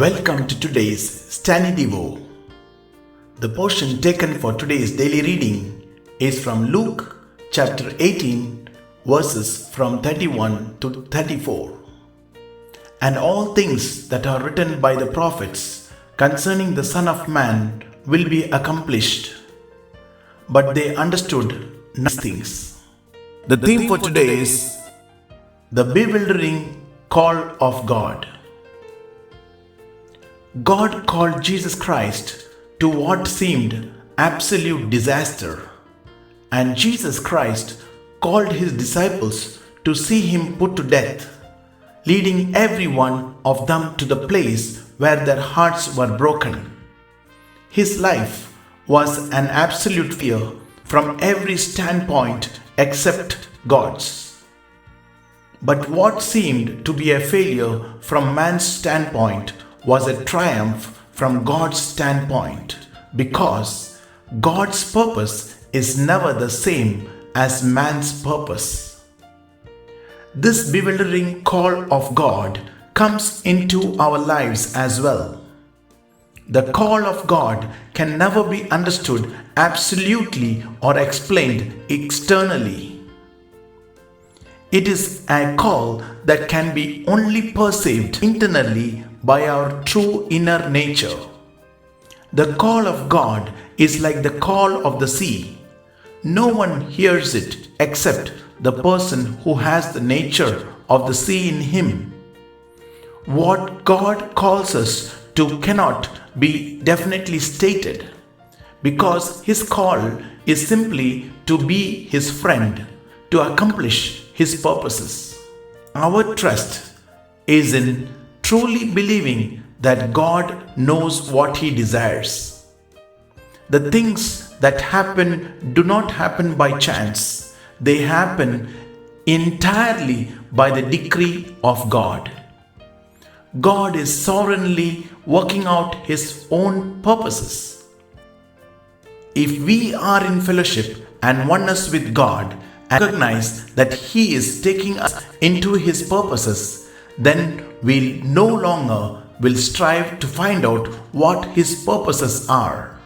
Welcome to today's StannieDevo. The portion taken for today's daily reading is from Luke chapter 18 verses from 31 to 34. And all things that are written by the prophets concerning the Son of Man will be accomplished. But they understood no things. The theme for today is the bewildering call of God. God called Jesus Christ to what seemed absolute disaster, and Jesus Christ called his disciples to see him put to death, leading every one of them to the place where their hearts were broken. His life was an absolute failure from every standpoint except God's. But what seemed to be a failure from man's standpoint was a triumph from God's standpoint, because God's purpose is never the same as man's purpose. This bewildering call of God comes into our lives as well. The call of God can never be understood absolutely or explained externally. It is a call that can be only perceived internally by our true inner nature. The call of God is like the call of the sea. No one hears it except the person who has the nature of the sea in him. What God calls us to cannot be definitely stated, because his call is simply to be his friend, to accomplish his purposes. Our trust is in truly believing that God knows what he desires. The things that happen do not happen by chance. They happen entirely by the decree of God. God is sovereignly working out his own purposes. If we are in fellowship and oneness with God and recognize that he is taking us into his purposes, then we no longer will strive to find out what his purposes are.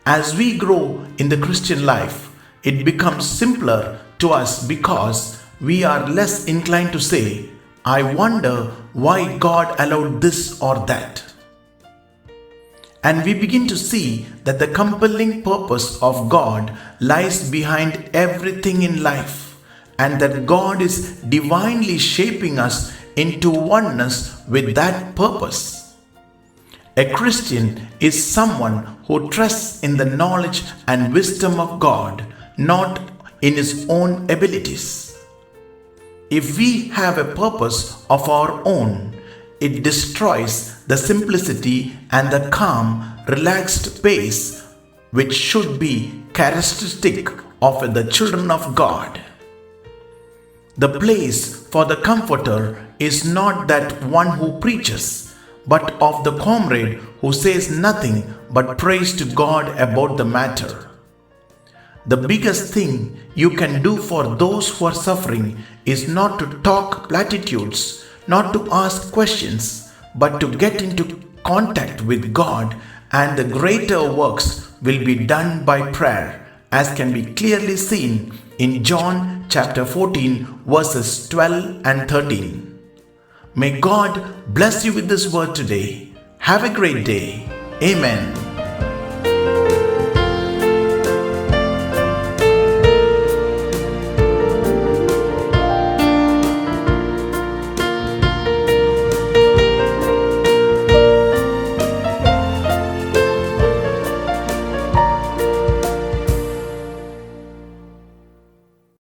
As we grow in the Christian life, it becomes simpler to us because we are less inclined to say, "I wonder why God allowed this or that." And we begin to see that the compelling purpose of God lies behind everything in life, and that God is divinely shaping us into oneness with that purpose. A Christian is someone who trusts in the knowledge and wisdom of God, not in his own abilities. If we have a purpose of our own, it destroys the simplicity and the calm, relaxed pace which should be characteristic of the children of God. The place for the comforter is not that one who preaches, but of the comrade who says nothing but prays to God about the matter. The biggest thing you can do for those who are suffering is not to talk platitudes, not to ask questions, but to get into contact with God, and the greater works will be done by prayer, as can be clearly seen in John chapter 14 verses 12 and 13. May God bless you with this word today. Have a great day. Amen.